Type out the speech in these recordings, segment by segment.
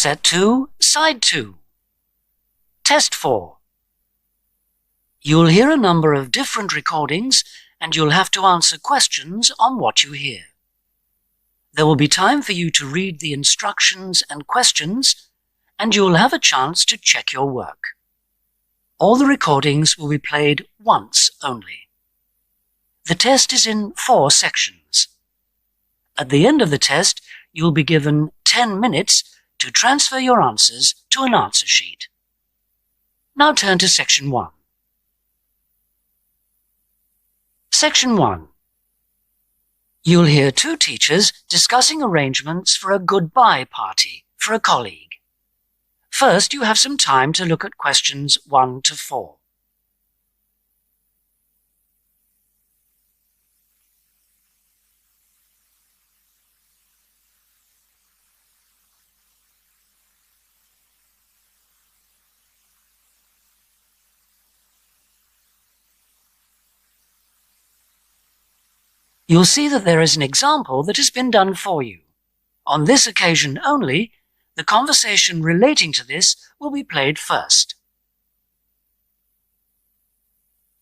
Set 2, Side 2. Test 4. You'll hear a number of different recordings and you'll have to answer questions on what you hear. There will be time for you to read the instructions and questions, and you'll have a chance to check your work. All the recordings will be played once only. The test is in 4 sections. At the end of the test, you'll be given 10 minutes to transfer your answers to an answer sheet. Now turn to Section 1. Section 1. You'll hear 2 teachers discussing arrangements for a goodbye party for a colleague. First, you have some time to look at questions 1 to 4. You'll see that there is an example that has been done for you. On this occasion only, the conversation relating to this will be played first.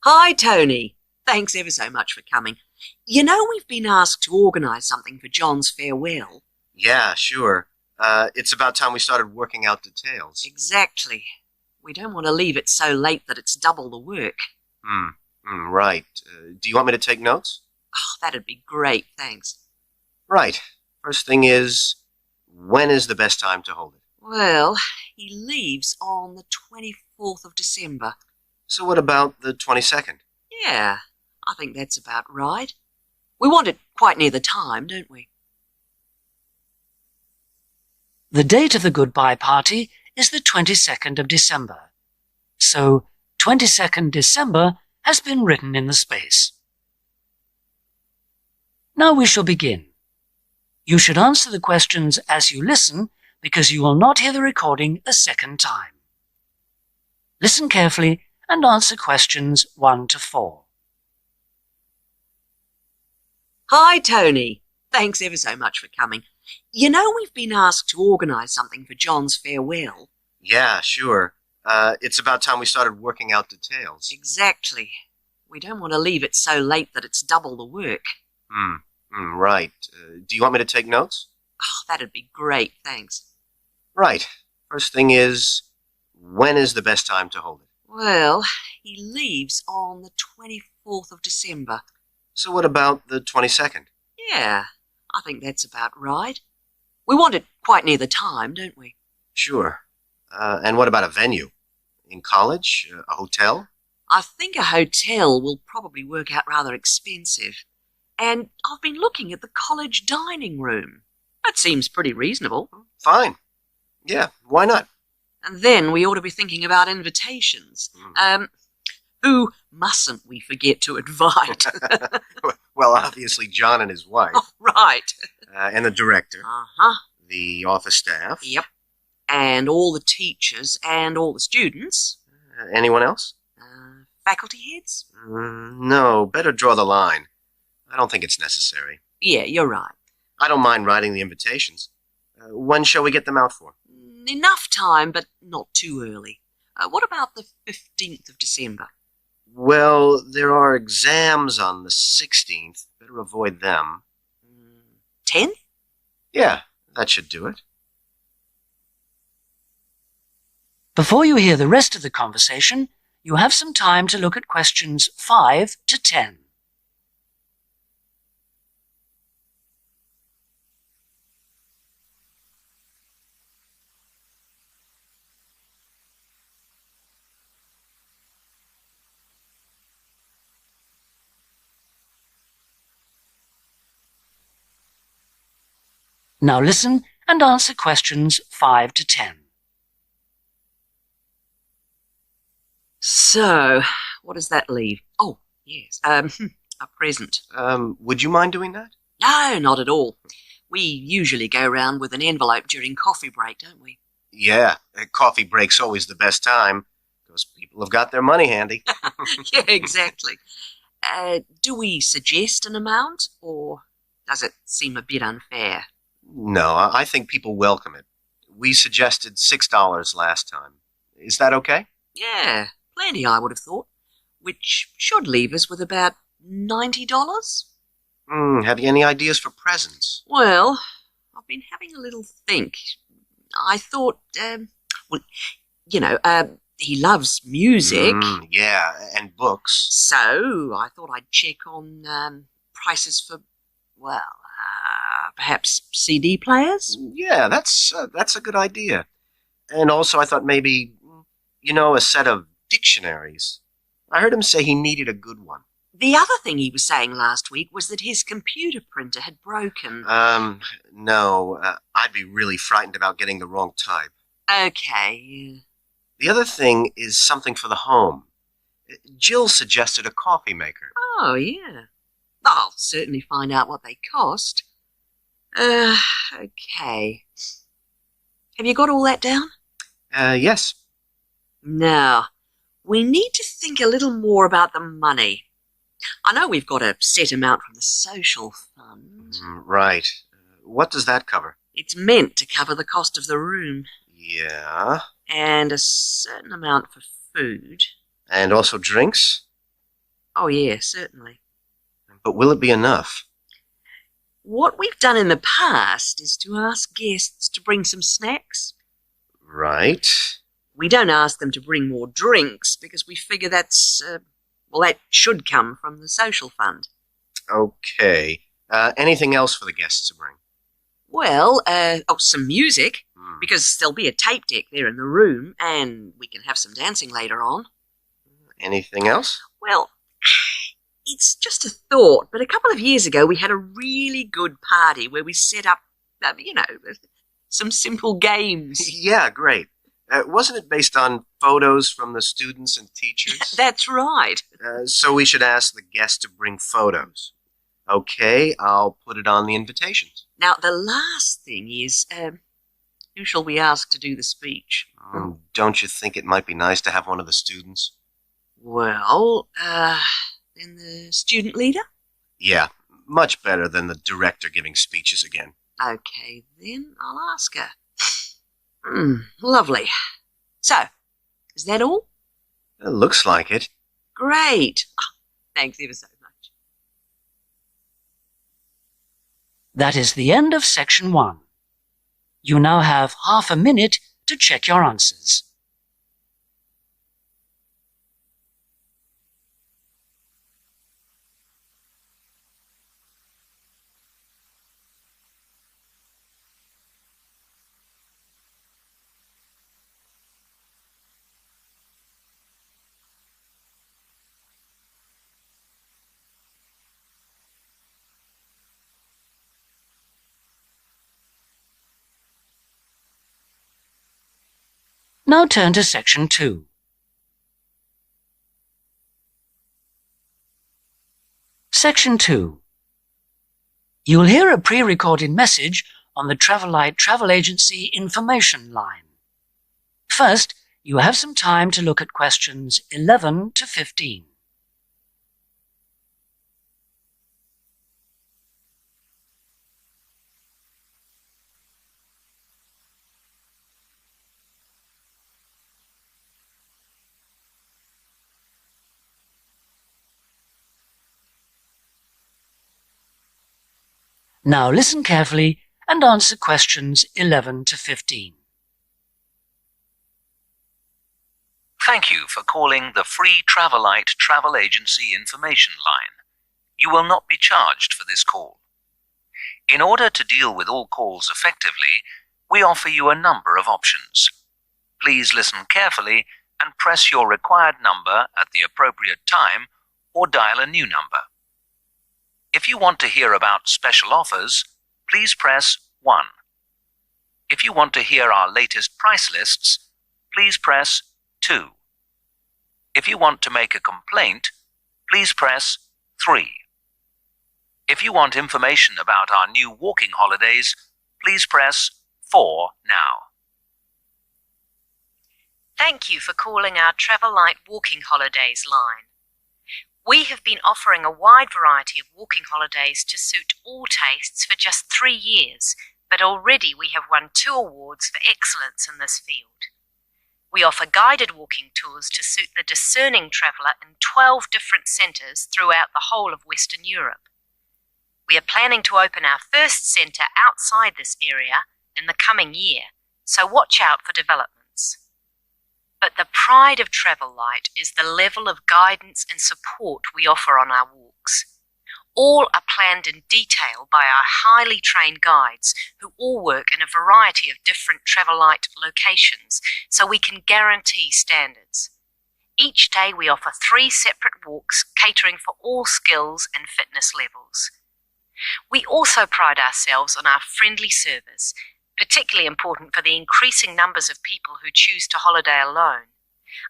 Hi, Tony. Thanks ever so much for coming. You know, we've been asked to organise something for John's farewell. Yeah, sure. It's about time we started working out details. Exactly. We don't want to leave it so late that it's double the work. Right. Do you want me to take notes? Oh, that'd be great, thanks. Right. First thing is, when is the best time to hold it? Well, he leaves on the 24th of December. So what about the 22nd? Yeah, I think that's about right. We want it quite near the time, don't we? The date of the goodbye party is the 22nd of December. So 22nd December has been written in the space. Now we shall begin. You should answer the questions as you listen because you will not hear the recording a second time. Listen carefully and answer questions 1 to 4. Hi, Tony. Thanks ever so much for coming. You know, we've been asked to organise something for John's farewell. Yeah, sure. It's about time we started working out details. Exactly. We don't want to leave it so late that it's double the work. Right. Do you want me to take notes? Oh, that'd be great, thanks. Right. First thing is, when is the best time to hold it? Well, he leaves on the 24th of December. So what about the 22nd? Yeah, I think that's about right. We want it quite near the time, don't we? Sure. And what about a venue? In college? A hotel? I think a hotel will probably work out rather expensive. And I've been looking at the college dining room. That seems pretty reasonable. Fine. Yeah, why not? And then we ought to be thinking about invitations. Who mustn't we forget to invite? Well, obviously John and his wife. Oh, right. And the director. Uh-huh. The office staff. Yep. And all the teachers and all the students. Anyone else? Faculty heads? No, better draw the line. I don't think it's necessary. Yeah, you're right. I don't mind writing the invitations. When shall we get them out for? Enough time, but not too early. What about the 15th of December? Well, there are exams on the 16th. Better avoid them. 10th? Yeah, that should do it. Before you hear the rest of the conversation, you have some time to look at questions 5 to 10. Now listen and answer questions 5 to 10. So, what does that leave? Oh, yes, a present. Would you mind doing that? No, not at all. We usually go round with an envelope during coffee break, don't we? Yeah, coffee break's always the best time, because people have got their money handy. Yeah, exactly. Do we suggest an amount, or does it seem a bit unfair? No, I think people welcome it. We suggested $6 last time. Is that okay? Yeah, plenty, I would have thought. Which should leave us with about $90. Have you any ideas for presents? Well, I've been having a little think. I thought, he loves music. Yeah, and books. So I thought I'd check on prices for, perhaps CD players? Yeah, that's a good idea. And also I thought maybe, a set of dictionaries. I heard him say he needed a good one. The other thing he was saying last week was that his computer printer had broken. No. I'd be really frightened about getting the wrong type. Okay. The other thing is something for the home. Jill suggested a coffee maker. Oh, yeah. I'll certainly find out what they cost. Okay. Have you got all that down? Yes. Now, we need to think a little more about the money. I know we've got a set amount from the social fund. Right. What does that cover? It's meant to cover the cost of the room. Yeah. And a certain amount for food. And also drinks? Oh, yeah, certainly. But will it be enough? What we've done in the past is to ask guests to bring some snacks. Right. We don't ask them to bring more drinks because we figure that should come from the social fund. Okay. Anything else for the guests to bring? Well, some music, because there'll be a tape deck there in the room, and we can have some dancing later on. Anything else? Well, it's just a thought, but a couple of years ago we had a really good party where we set up, some simple games. Yeah, great. Wasn't it based on photos from the students and teachers? That's right. So we should ask the guests to bring photos. Okay, I'll put it on the invitations. Now, the last thing is, who shall we ask to do the speech? Don't you think it might be nice to have one of the students? Well, then the student leader? Yeah, much better than the director giving speeches again. Okay, then I'll ask her. Lovely. So, is that all? It looks like it. Great. Thanks ever so much. That is the end of section 1. You now have half a minute to check your answers. Now turn to section 2. Section 2. You'll hear a pre-recorded message on the Travelite Travel Agency information line. First, you have some time to look at questions 11 to 15. Now listen carefully and answer questions 11 to 15. Thank you for calling the free Travelite Travel Agency information line. You will not be charged for this call. In order to deal with all calls effectively, we offer you a number of options. Please listen carefully and press your required number at the appropriate time or dial a new number. If you want to hear about special offers, please press 1. If you want to hear our latest price lists, please press 2. If you want to make a complaint, please press 3. If you want information about our new walking holidays, please press 4 now. Thank you for calling our Travelite Walking Holidays line. We have been offering a wide variety of walking holidays to suit all tastes for just 3 years, but already we have won 2 awards for excellence in this field. We offer guided walking tours to suit the discerning traveller in 12 different centres throughout the whole of Western Europe. We are planning to open our first centre outside this area in the coming year, so watch out for developments. But the pride of Travel Light is the level of guidance and support we offer on our walks. All are planned in detail by our highly trained guides who all work in a variety of different Travel Light locations, so we can guarantee standards. Each day we offer 3 separate walks catering for all skills and fitness levels. We also pride ourselves on our friendly service, particularly important for the increasing numbers of people who choose to holiday alone.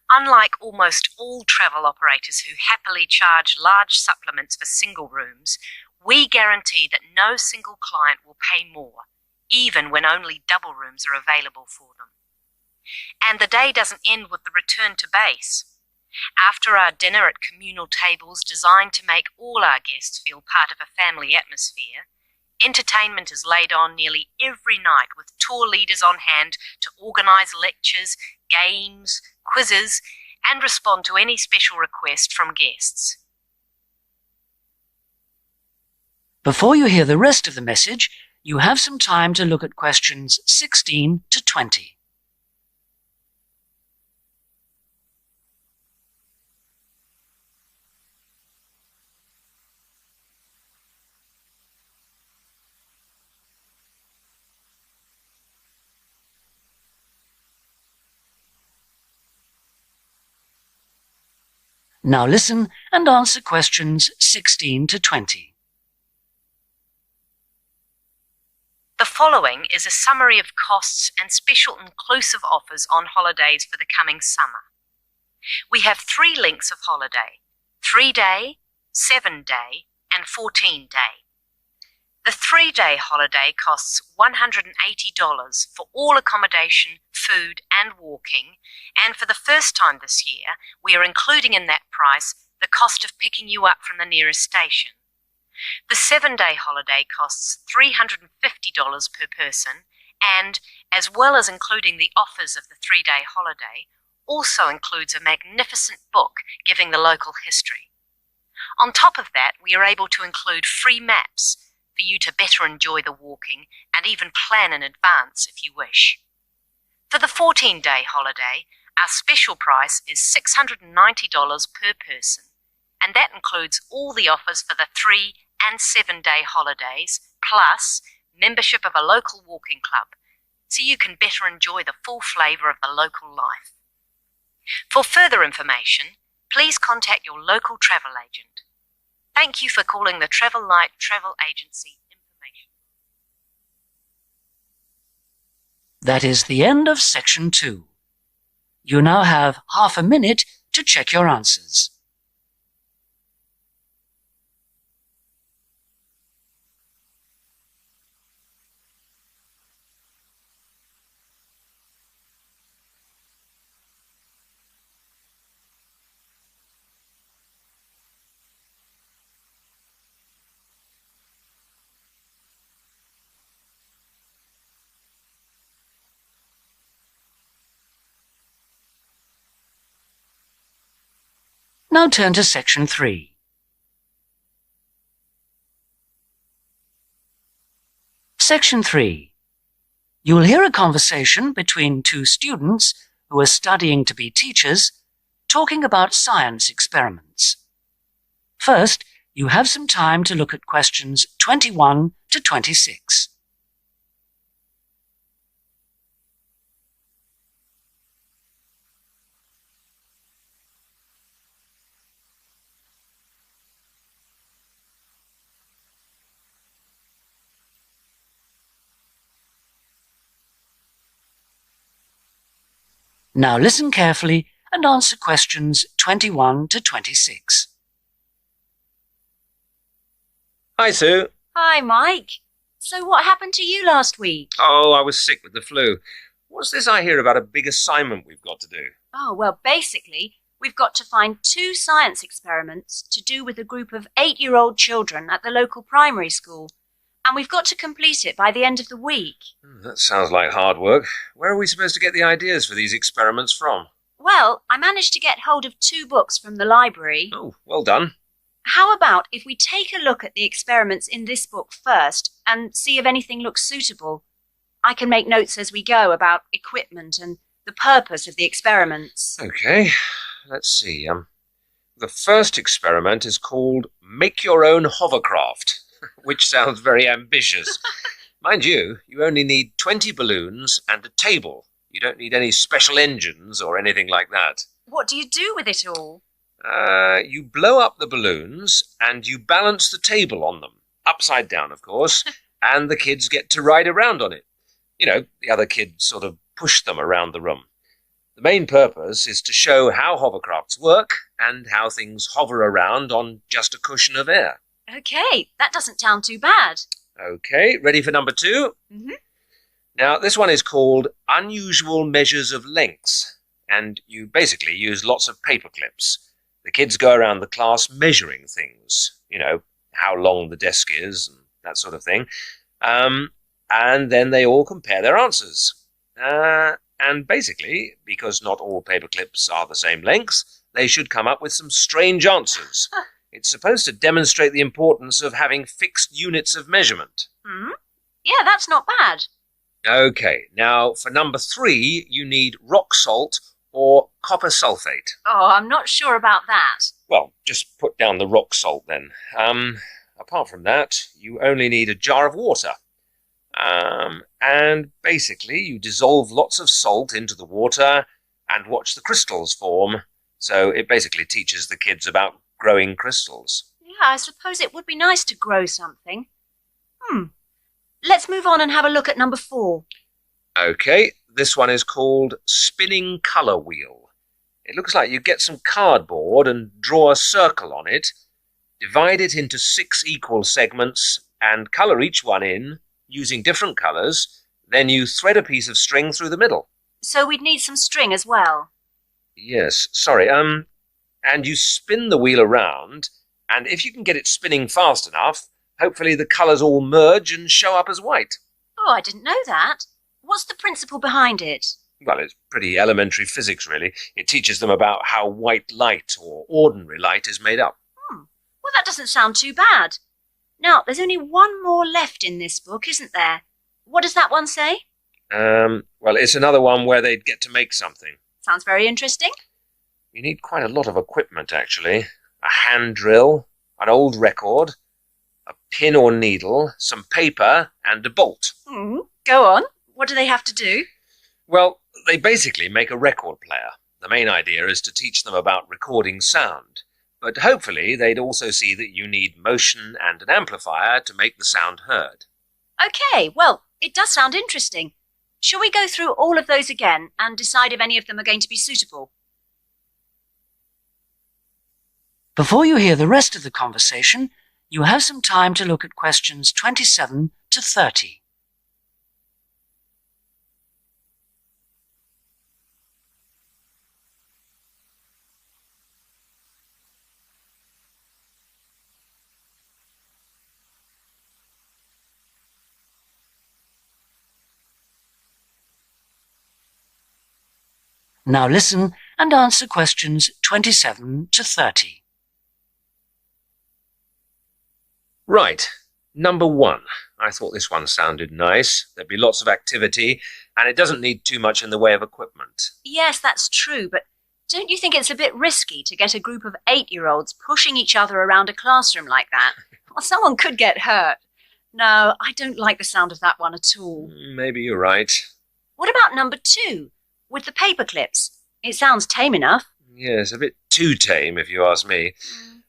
Unlike almost all travel operators who happily charge large supplements for single rooms, we guarantee that no single client will pay more, even when only double rooms are available for them. And the day doesn't end with the return to base. After our dinner at communal tables designed to make all our guests feel part of a family atmosphere, entertainment is laid on nearly every night with tour leaders on hand to organise lectures, games, quizzes, and respond to any special request from guests. Before you hear the rest of the message, you have some time to look at questions 16 to 20. Now listen and answer questions 16 to 20. The following is a summary of costs and special inclusive offers on holidays for the coming summer. We have 3 lengths of holiday: 3-day, 7-day, and 14-day. The 3-day holiday costs $180 for all accommodation, food, and walking, and for the first time this year, we are including in that price the cost of picking you up from the nearest station. The 7-day holiday costs $350 per person, and, as well as including the offers of the 3-day holiday, also includes a magnificent book giving the local history. On top of that, we are able to include free maps for you to better enjoy the walking and even plan in advance if you wish. For the 14-day holiday, our special price is $690 per person, and that includes all the offers for the 3- and 7-day holidays, plus membership of a local walking club, so you can better enjoy the full flavour of the local life. For further information, please contact your local travel agent. Thank you for calling the Travel Light Travel Agency information. That is the end of section 2. You now have half a minute to check your answers. Now turn to section 3. Section 3. You will hear a conversation between 2 students who are studying to be teachers, talking about science experiments. First, you have some time to look at questions 21 to 26. Now listen carefully and answer questions 21 to 26. Hi, Sue. Hi, Mike. So what happened to you last week? Oh, I was sick with the flu. What's this I hear about a big assignment we've got to do? Oh, well, basically, we've got to find 2 science experiments to do with a group of 8-year-old children at the local primary school. And we've got to complete it by the end of the week. That sounds like hard work. Where are we supposed to get the ideas for these experiments from? Well, I managed to get hold of 2 books from the library. Oh, well done. How about if we take a look at the experiments in this book first and see if anything looks suitable? I can make notes as we go about equipment and the purpose of the experiments. Okay, let's see. The first experiment is called Make Your Own Hovercraft, which sounds very ambitious. Mind you, you only need 20 balloons and a table. You don't need any special engines or anything like that. What do you do with it all? You blow up the balloons and you balance the table on them, upside down, of course, and the kids get to ride around on it. You know, the other kids sort of push them around the room. The main purpose is to show how hovercrafts work and how things hover around on just a cushion of air. Okay, that doesn't sound too bad. Okay, ready for number 2? Mm-hmm. Now, this one is called Unusual Measures of Lengths, and you basically use lots of paper clips. The kids go around the class measuring things, you know, how long the desk is and that sort of thing, and then they all compare their answers. And basically, because not all paper clips are the same length, they should come up with some strange answers. It's supposed to demonstrate the importance of having fixed units of measurement. Hmm? Yeah, that's not bad. Okay, now for number 3, you need rock salt or copper sulfate. Oh, I'm not sure about that. Well, just put down the rock salt then. Apart from that, you only need a jar of water. And basically you dissolve lots of salt into the water and watch the crystals form. So it basically teaches the kids about growing crystals. Yeah, I suppose it would be nice to grow something. Let's move on and have a look at number 4. Okay, this one is called Spinning Colour Wheel. It looks like you get some cardboard and draw a circle on it, divide it into 6 equal segments, and colour each one in using different colours. Then you thread a piece of string through the middle. So we'd need some string as well. Yes, sorry, and you spin the wheel around, and if you can get it spinning fast enough, hopefully the colours all merge and show up as white. Oh, I didn't know that. What's the principle behind it? Well, it's pretty elementary physics, really. It teaches them about how white light, or ordinary light, is made up. Well, that doesn't sound too bad. Now, there's only one more left in this book, isn't there? What does that one say? Well, it's another one where they'd get to make something. Sounds very interesting. You need quite a lot of equipment, actually. A hand drill, an old record, a pin or needle, some paper, and a bolt. Go on. What do they have to do? Well, they basically make a record player. The main idea is to teach them about recording sound. But hopefully they'd also see that you need motion and an amplifier to make the sound heard. Okay, well, it does sound interesting. Shall we go through all of those again and decide if any of them are going to be suitable? Before you hear the rest of the conversation, you have some time to look at questions 27 to 30. Now listen and answer questions 27 to 30. Right, number 1. I thought this one sounded nice. There'd be lots of activity, and it doesn't need too much in the way of equipment. Yes, that's true, but don't you think it's a bit risky to get a group of 8-year-olds pushing each other around a classroom like that? Well, someone could get hurt. No, I don't like the sound of that one at all. Maybe you're right. What about number 2, with the paper clips? It sounds tame enough. Yes, a bit too tame, if you ask me.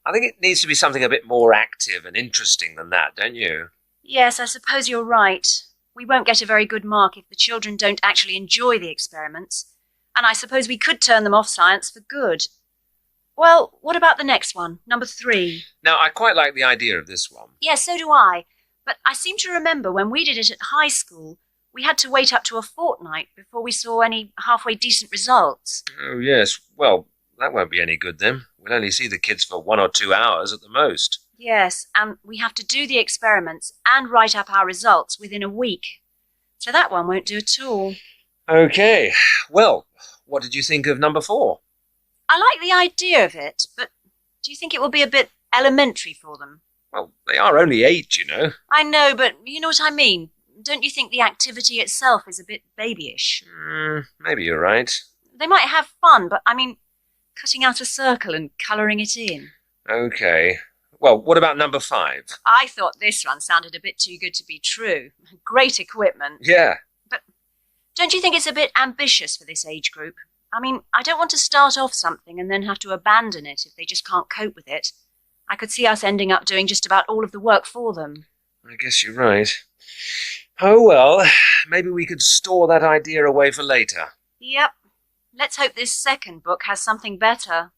I think it needs to be something a bit more active and interesting than that, don't you? Yes, I suppose you're right. We won't get a very good mark if the children don't actually enjoy the experiments. And I suppose we could turn them off science for good. Well, what about the next one, number 3? Now, I quite like the idea of this one. Yes, so do I. But I seem to remember when we did it at high school, we had to wait up to a fortnight before we saw any halfway decent results. Oh, yes. Well, that won't be any good then. We'll only see the kids for 1 or 2 hours at the most. Yes, and we have to do the experiments and write up our results within a week. So that one won't do at all. Okay, well, what did you think of number 4? I like the idea of it, but do you think it will be a bit elementary for them? Well, they are only 8, you know. I know, but you know what I mean. Don't you think the activity itself is a bit babyish? Maybe you're right. They might have fun, but I mean, cutting out a circle and colouring it in. Okay. Well, what about number 5? I thought this one sounded a bit too good to be true. Great equipment. Yeah. But don't you think it's a bit ambitious for this age group? I mean, I don't want to start off something and then have to abandon it if they just can't cope with it. I could see us ending up doing just about all of the work for them. I guess you're right. Oh, well, maybe we could store that idea away for later. Yep. Let's hope this second book has something better.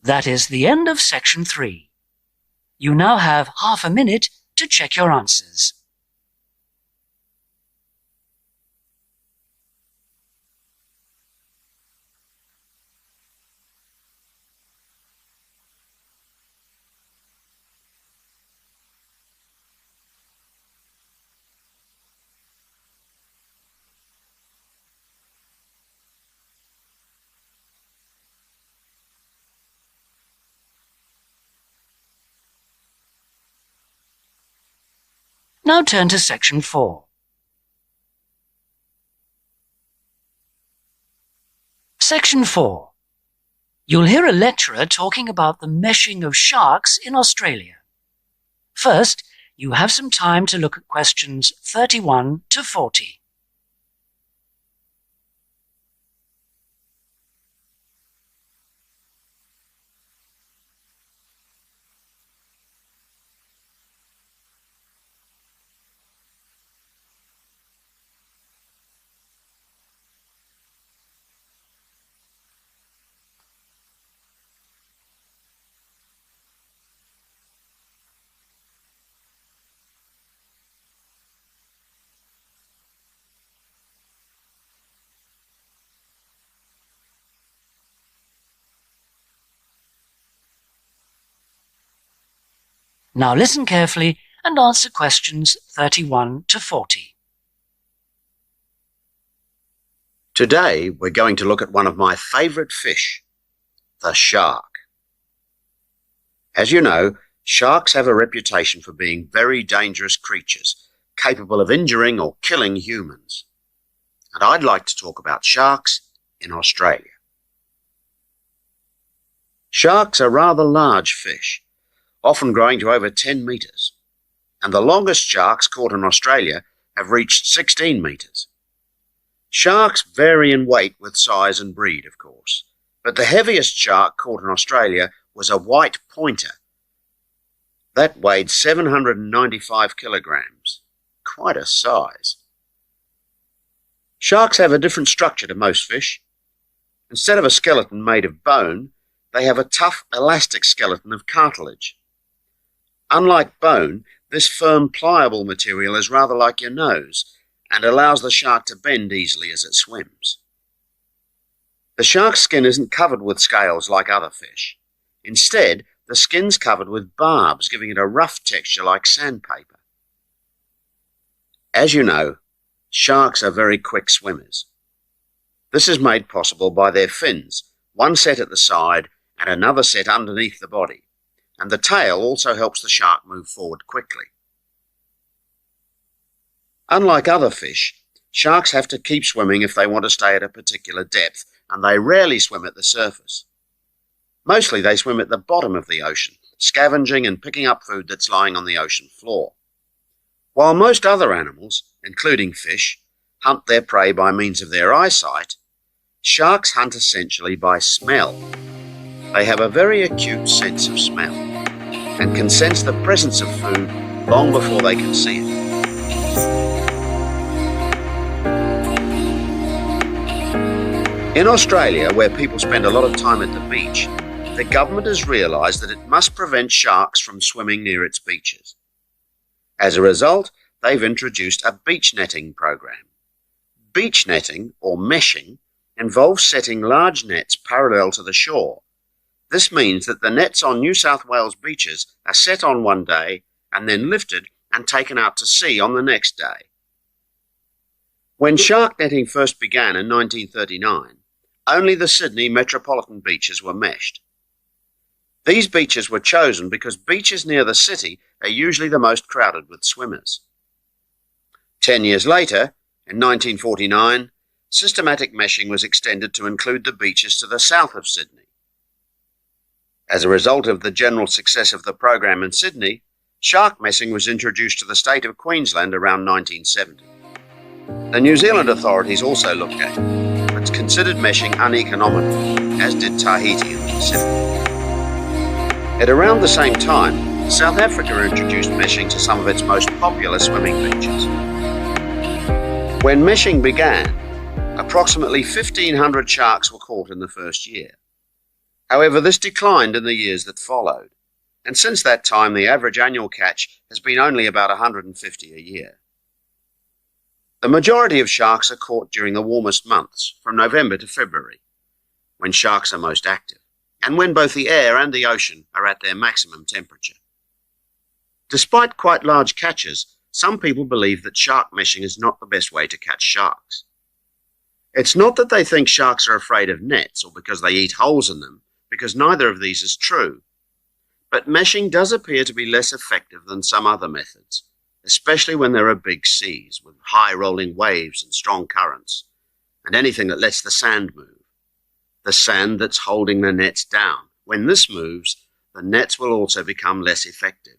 That is the end of section 3. You now have half a minute to check your answers. Now turn to section 4. Section 4. You'll hear a lecturer talking about the meshing of sharks in Australia. First, you have some time to look at questions 31 to 40. Now listen carefully and answer questions 31 to 40. Today, we're going to look at one of my favourite fish, the shark. As you know, sharks have a reputation for being very dangerous creatures, capable of injuring or killing humans. And I'd like to talk about sharks in Australia. Sharks are rather large fish, often growing to over 10 metres, and the longest sharks caught in Australia have reached 16 metres. Sharks vary in weight with size and breed, of course, but the heaviest shark caught in Australia was a white pointer. That weighed 795 kilograms, quite a size. Sharks have a different structure to most fish. Instead of a skeleton made of bone, they have a tough, elastic skeleton of cartilage. Unlike bone, this firm, pliable material is rather like your nose and allows the shark to bend easily as it swims. The shark's skin isn't covered with scales like other fish. Instead, the skin's covered with barbs, giving it a rough texture like sandpaper. As you know, sharks are very quick swimmers. This is made possible by their fins, one set at the side and another set underneath the body, and the tail also helps the shark move forward quickly. Unlike other fish, sharks have to keep swimming if they want to stay at a particular depth, and they rarely swim at the surface. Mostly they swim at the bottom of the ocean, scavenging and picking up food that's lying on the ocean floor. While most other animals, including fish, hunt their prey by means of their eyesight, sharks hunt essentially by smell. They have a very acute sense of smell and can sense the presence of food long before they can see it. In Australia, where people spend a lot of time at the beach, the government has realised that it must prevent sharks from swimming near its beaches. As a result, they've introduced a beach netting program. Beach netting, or meshing, involves setting large nets parallel to the shore. This means that the nets on New South Wales beaches are set on one day and then lifted and taken out to sea on the next day. When shark netting first began in 1939, only the Sydney metropolitan beaches were meshed. These beaches were chosen because beaches near the city are usually the most crowded with swimmers. 10 years later, in 1949, systematic meshing was extended to include the beaches to the south of Sydney. As a result of the general success of the program in Sydney, shark meshing was introduced to the state of Queensland around 1970. The New Zealand authorities also looked at it, but considered meshing uneconomical, as did Tahiti and the Pacific. At around the same time, South Africa introduced meshing to some of its most popular swimming beaches. When meshing began, approximately 1,500 sharks were caught in the first year. However, this declined in the years that followed, and since that time the average annual catch has been only about 150 a year. The majority of sharks are caught during the warmest months, from November to February, when sharks are most active, and when both the air and the ocean are at their maximum temperature. Despite quite large catches, some people believe that shark meshing is not the best way to catch sharks. It's not that they think sharks are afraid of nets or because they eat holes in them, because neither of these is true. But meshing does appear to be less effective than some other methods, especially when there are big seas with high rolling waves and strong currents, and anything that lets the sand move. The sand that's holding the nets down. When this moves, the nets will also become less effective.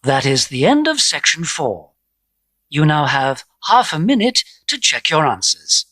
That is the end of section 4. You now have half a minute to check your answers.